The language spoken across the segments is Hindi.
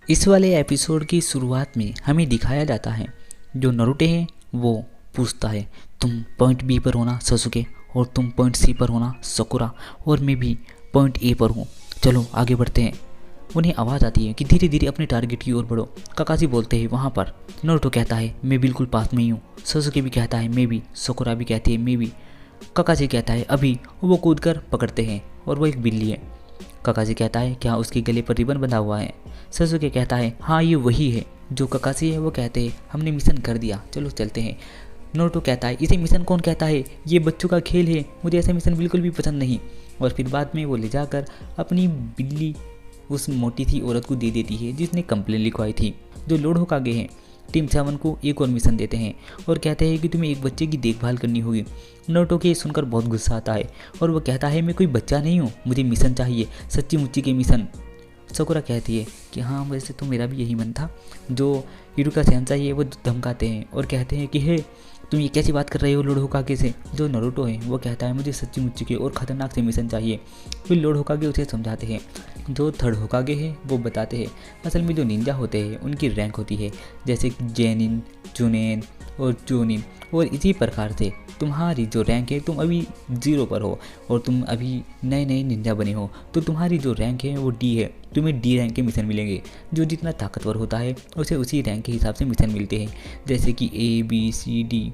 इस वाले एपिसोड की शुरुआत में हमें दिखाया जाता है जो नरूटो है वो पूछता है तुम पॉइंट बी पर होना ससुके और तुम पॉइंट सी पर होना सकुरा और मैं भी पॉइंट ए पर हूँ, चलो आगे बढ़ते हैं। उन्हें आवाज़ आती है कि धीरे धीरे अपने टारगेट की ओर बढ़ो। काकाजी बोलते हैं वहाँ पर। नरूटो कहता है मैं बिल्कुल पास में ही हूँ। ससुके भी कहता है मैं भी। सकुरा भी कहती है मैं भी। काकाजी कहता है अभी। वो कूद कर पकड़ते हैं और वो एक बिल्ली है। काकाजी कहता है क्या उसके गले पर रिबन बंधा हुआ है। ससुके कहता है हाँ ये वही है। जो काकाजी है वो कहते हैं हमने मिशन कर दिया, चलो चलते हैं। नोटो कहता है इसे मिशन कौन कहता है, ये बच्चों का खेल है, मुझे ऐसा मिशन बिल्कुल भी पसंद नहीं। और फिर बाद में वो ले जाकर अपनी बिल्ली उस मोटी थी औरत को दे देती है जिसने कंप्लेन लिखवाई थी। जो लॉर्ड होकागे हैं टीम 7 को एक और मिशन देते हैं और कहते हैं कि तुम्हें एक बच्चे की देखभाल करनी होगी। नोटो के सुनकर बहुत गुस्सा आता है और वो कहता है मैं कोई बच्चा नहीं हूँ, मुझे मिशन चाहिए, सच्ची मुच्ची के मिशन। सकुरा कहती है कि हाँ वैसे तो मेरा भी यही मन था। जो इरुका सेंसेई है वो धमकाते हैं और कहते हैं कि हे तुम ये कैसी बात कर रहे हो लॉर्ड होकागे से। जो नरूटो है वो कहता है मुझे सच्ची मुच्ची के और ख़तरनाक से मिशन चाहिए। फिर लॉर्ड होकागे उसे समझाते हैं। जो थर्ड होकागे है वो बताते हैं असल में जो निंजा होते हैं उनकी रैंक होती है, जैसे जेनिन, चुनेन और जोनिन। और इसी प्रकार से तुम्हारी जो रैंक है तुम अभी 0 पर हो और तुम अभी नए नए निंजा बने हो तो तुम्हारी जो रैंक है वो डी है, तुम्हें डी रैंक के मिशन मिलेंगे। जो जितना ताकतवर होता है उसे उसी रैंक के हिसाब से मिशन मिलते हैं, जैसे कि ए बी सी डी।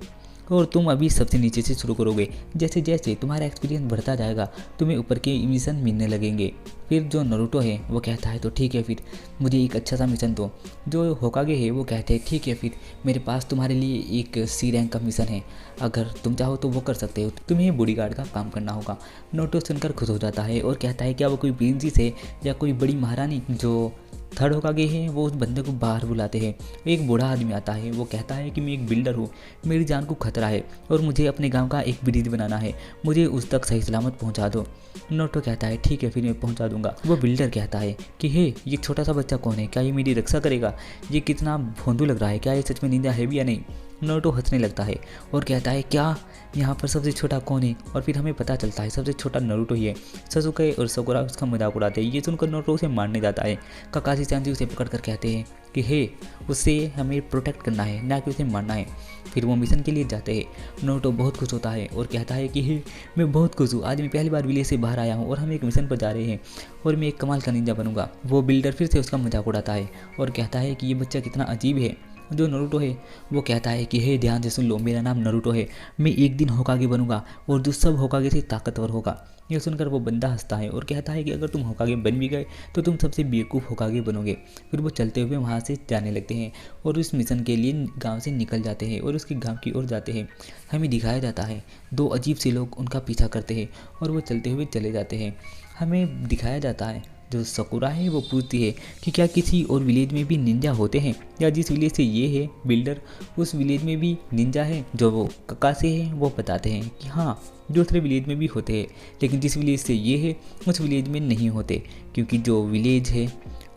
और तुम अभी सबसे नीचे से शुरू करोगे, जैसे जैसे तुम्हारा एक्सपीरियंस बढ़ता जाएगा तुम्हें ऊपर के मिशन मिलने लगेंगे। फिर जो नरूटो है वो कहता है तो ठीक है फिर मुझे एक अच्छा सा मिशन दो। जो होकागे है वो कहते हैं ठीक है फिर मेरे पास तुम्हारे लिए एक सी रैंक का मिशन है, अगर तुम चाहो तो वो कर सकते हो, तुम्हें बॉडीगार्ड का काम करना होगा। नरूटो सुनकर खुश हो जाता है और कहता है क्या वो कोई प्रिंसेस है या कोई बड़ी महारानी। जो थर्ड होकागे है वो उस बंदे को बाहर बुलाते हैं। एक बूढ़ा आदमी आता है, वो कहता है कि मैं एक बिल्डर हूँ, मेरी जान को खतरा है और मुझे अपने गांव का एक ब्रिज बनाना है, मुझे उस तक सही सलामत पहुँचा दो। नोटो कहता है ठीक है फिर मैं पहुँचा दूंगा। वो बिल्डर कहता है कि हे ये छोटा सा बच्चा कौन है, क्या ये मेरी रक्षा करेगा, ये कितना भोंदू लग रहा है, क्या ये सच में निंजा है भी या नहीं। नोटो हंसने लगता है और कहता है क्या यहाँ पर सबसे छोटा कौन है। और फिर हमें पता चलता है सबसे छोटा नरूटो ही है। ससुके और सकुरा उसका मजाक उड़ाते हैं। ये सुनकर नरूटो उसे मारने जाता है। काकाशी सैंजी उसे पकड़कर कहते हैं कि हे उससे हमें प्रोटेक्ट करना है ना कि उसे मारना है। फिर वो मिशन के लिए जाते हैं। नरूटो बहुत खुश होता है और कहता है कि हे मैं बहुत खुश हूँ, आज मैं पहली बार विलेज से बाहर आया हूँ और हम एक मिशन पर जा रहे हैं और मैं एक कमाल का निंजा बनूंगा। वो बिल्डर फिर से उसका मजाक उड़ाता है और कहता है कि ये बच्चा कितना अजीब है। जो नरूटो है वो कहता है कि हे ध्यान से सुन लो, मेरा नाम नरूटो है, मैं एक दिन होकागे बनूंगा और जो सब होकागे से ताकतवर होगा। यह सुनकर वो बंदा हंसता है और कहता है कि अगर तुम होकागे बन भी गए तो तुम सबसे बेवकूफ़ होकागे बनोगे। फिर वो चलते हुए वहाँ से जाने लगते हैं और उस मिशन के लिए गांव से निकल जाते हैं और उसके गांव की ओर जाते हैं। हमें दिखाया जाता है 2 अजीब से लोग उनका पीछा करते हैं और वो चलते हुए चले जाते हैं। हमें दिखाया जाता है जो सकुरा है वो पूछती है कि क्या किसी और विलेज में भी निंजा होते हैं, या जिस विलेज से ये है बिल्डर उस विलेज में भी निंजा है। जो वो काकासे हैं वो बताते हैं कि हाँ दूसरे विलेज में भी होते हैं, लेकिन जिस विलेज से ये है उस विलेज में नहीं होते, क्योंकि जो विलेज है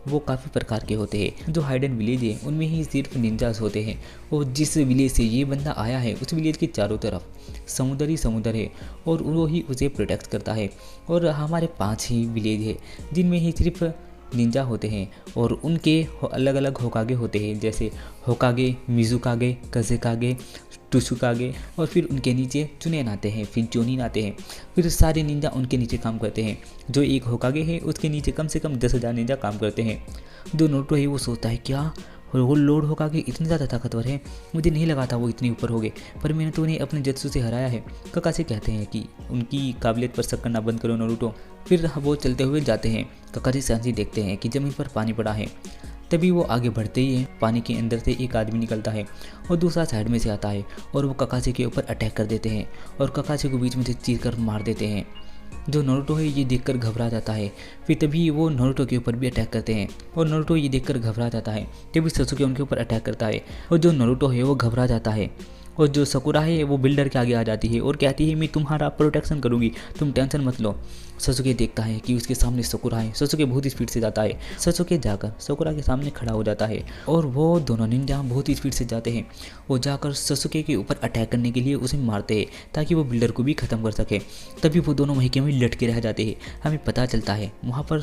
वो काफ़ी प्रकार के होते हैं। जो हाइडन विलेज है उनमें ही सिर्फ निंजास होते हैं और जिस विलेज से ये बंदा आया है उस विलेज के चारों तरफ समुद्र ही समुद्र है और वो ही उसे प्रोटेक्ट करता है। और हमारे 5 ही विलेज है जिनमें ही सिर्फ निंजा होते हैं और उनके अलग अलग होकागे होते हैं, जैसे होकागे, मिजुकागे, कज़ेकागे, टुसुकागे और फिर उनके नीचे चुनेन आते हैं, फिर जोनिन आते हैं। फिर सारे निंजा उनके नीचे काम करते हैं। जो एक होकागे है उसके नीचे कम से कम 10,000 निंजा काम करते हैं। जो नोटो है वो सोचता है क्या वो लॉर्ड होकागे इतने ज़्यादा ताकतवर है, मुझे नहीं लगा था वो इतने ऊपर हो गए, पर मैंने तो उन्हें अपने जत्सु से हराया है। काकासे कहते हैं कि उनकी काबिलियत पर शक करना बंद करो नारुतो। फिर वो चलते हुए जाते हैं। काकासे सांसी देखते हैं कि ज़मीन पर पानी पड़ा है। तभी वो आगे बढ़ते ही हैं, पानी के अंदर से एक आदमी निकलता है और दूसरा साइड में से आता है और वो काकासे के ऊपर अटैक कर देते हैं और काकासे को बीच में से चीर कर मार देते हैं। जो नारुतो है ये देखकर घबरा जाता है। फिर तभी वो नारुतो के ऊपर भी अटैक करते हैं और नारुतो ये देखकर घबरा जाता है। तभी ससुके उनके ऊपर अटैक करता है और जो नारुतो है वो घबरा जाता है और जो सकुरा है वो बिल्डर के आगे आ जाती है और कहती है मैं तुम्हारा प्रोटेक्शन करूंगी, तुम टेंशन मत लो। ससुके देखता है कि उसके सामने सकुरा है। ससुके बहुत स्पीड से जाता है। ससुके जाकर सकुरा के सामने खड़ा हो जाता है और वो दोनों निंजा बहुत स्पीड से जाते हैं। वो जाकर ससुके के ऊपर अटैक करने के लिए उसे मारते हैं ताकि वो बिल्डर को भी ख़त्म कर सके। तभी वो दोनों वहीं के वहीं लटके रह जाते हैं। हमें पता चलता है वहाँ पर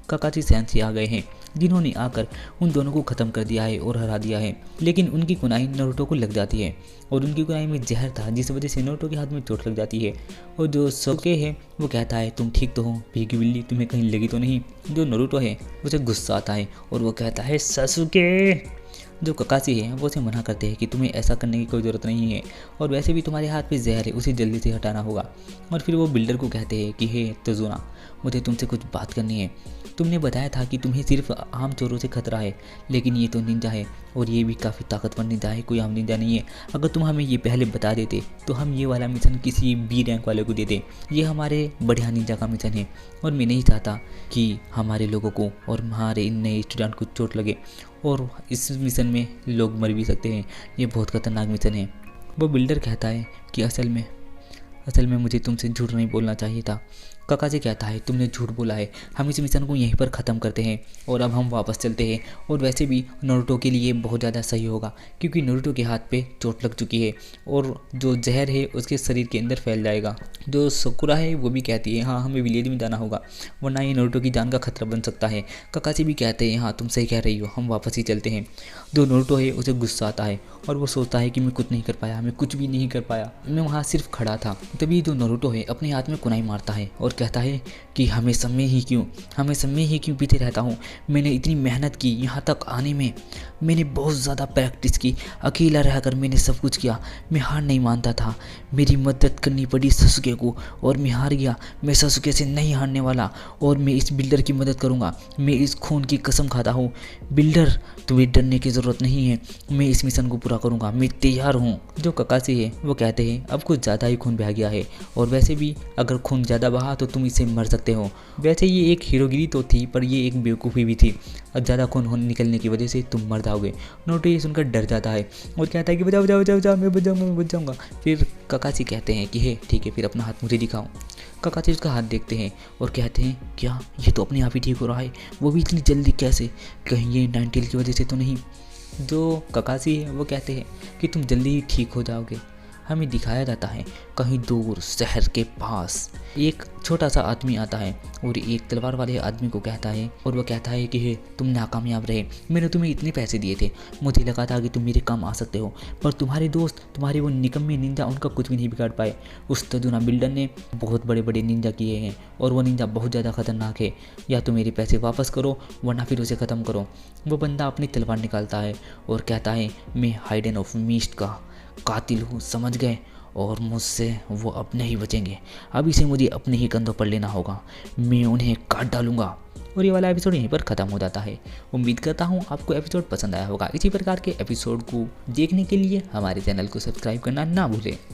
काकाजी सेंसी आ गए हैं, जिन्होंने आकर उन दोनों को ख़त्म कर दिया है और हरा दिया है। लेकिन उनकी कुनाई नारुतो को लग जाती है और उनकी कुनाई में जहर था, जिस वजह से नारुतो के हाथ में चोट लग जाती है। और जो ससुके है वो कहता है तुम ठीक तो हो भीगी बिल्ली, तुम्हें कहीं लगी तो नहीं। जो नारुतो है उसे गुस्सा आता है और वो कहता है ससुके। जो ककाशी है वो उसे मना करते हैं कि तुम्हें ऐसा करने की कोई ज़रूरत नहीं है, और वैसे भी तुम्हारे हाथ पे जहर है, उसे जल्दी से हटाना होगा। और फिर वो बिल्डर को कहते हैं कि हे तजुना, मुझे तुमसे कुछ बात करनी है। तुमने बताया था कि तुम्हें सिर्फ आम चोरों से खतरा है, लेकिन ये तो निंजा है और ये भी काफ़ी ताकतवर निंजा है, कोई आम निंजा नहीं है। अगर तुम हमें ये पहले बता देते तो हम ये वाला मिशन किसी बी रैंक वाले को देते। ये हमारे बढ़िया निंजा का मिशन है और मैं नहीं चाहता कि हमारे लोगों को और हमारे इन नए स्टूडेंट को चोट लगे, और इस मिशन में लोग मर भी सकते हैं। ये बहुत खतरनाक मिशन है। वो बिल्डर कहता है कि असल में मुझे तुमसे झूठ नहीं बोलना चाहिए था। काकाजी कहता है तुमने झूठ बोला है, हम इस मिशन को यहीं पर ख़त्म करते हैं और अब हम वापस चलते हैं। और वैसे भी नारुतो के लिए बहुत ज़्यादा सही होगा, क्योंकि नारुतो के हाथ पे चोट लग चुकी है और जो जहर है उसके शरीर के अंदर फैल जाएगा। जो सकुरा है वो भी कहती है हाँ हमें विलेज में जाना होगा, वरना ये नारुतो की जान का खतरा बन सकता है। काकाजी भी कहते हैं हाँ तुम सही कह रही हो, हम वापस ही चलते हैं। जो नारुतो है उसे गुस्सा आता है और वो सोचता है कि मैं कुछ नहीं कर पाया, मैं कुछ भी नहीं कर पाया, मैं वहाँ सिर्फ खड़ा था। तभी जो नारुतो है अपने हाथ में कुनाई मारता है और कहता है कि हमेशा मैं ही क्यों पीते रहता हूँ। मैंने इतनी मेहनत की यहाँ तक आने में, मैंने बहुत ज़्यादा प्रैक्टिस की, अकेला रहकर मैंने सब कुछ किया, मैं हार नहीं मानता था। मेरी मदद करनी पड़ी ससुके को और मैं हार गया। मैं ससुके से नहीं हारने वाला और मैं इस बिल्डर की मदद करूँगा। मैं इस खून की कसम खाता हूँ। बिल्डर तुम्हें डरने की ज़रूरत नहीं है, मैं इस मिशन को पूरा करूँगा, मैं तैयार हूँ। जो ककाशी है वो कहते हैं अब कुछ ज़्यादा ही खून बह गया है, और वैसे भी अगर खून ज़्यादा बहा तो तुम इससे मर सकते हो। वैसे ये एक हीरोगिरी तो थी, पर ये एक बेवकूफ़ी भी थी। अब ज़्यादा खून निकलने की वजह से तुम मर जाओगे। नारुतो ये सुनकर डर जाता है और कहता है कि बचाओ बचाओ बचाओ, मैं बच जाऊँगा। फिर ककाशी कहते हैं कि हे ठीक है, फिर अपना हाथ मुझे दिखाओ। ककाशी उसका हाथ देखते हैं और कहते हैं क्या ये तो अपने आप ही ठीक हो रहा है, वो भी इतनी जल्दी कैसे, कहीं ये नाइनटेल की वजह से तो नहीं। जो ककाशी है वो कहते हैं कि तुम जल्दी ही ठीक हो जाओगे। हमें दिखाया जाता है कहीं दूर शहर के पास एक छोटा सा आदमी आता है और एक तलवार वाले आदमी को कहता है, और वो कहता है कि हे तुम नाकामयाब रहे, मैंने तुम्हें इतने पैसे दिए थे, मुझे लगा था कि तुम मेरे काम आ सकते हो, पर तुम्हारे दोस्त, तुम्हारे वो निकम्मे निंजा, उनका कुछ भी नहीं बिगाड़ पाए। उस तजुना बिल्डर ने बहुत बड़े बड़े निंजा किए हैं और वो निंजा बहुत ज़्यादा खतरनाक है, या तो मेरे पैसे वापस करो वरना फिर उसे ख़त्म करो। वो बंदा अपनी तलवार निकालता है और कहता है मैं हाइडन ऑफ मिस्ट का कातिल हूँ, समझ गए, और मुझसे वो अब नहीं बचेंगे। अब इसे मुझे अपने ही कंधों पर लेना होगा, मैं उन्हें काट डालूंगा। और ये वाला एपिसोड यहीं पर ख़त्म हो जाता है। उम्मीद करता हूँ आपको एपिसोड पसंद आया होगा। इसी प्रकार के एपिसोड को देखने के लिए हमारे चैनल को सब्सक्राइब करना ना भूलें।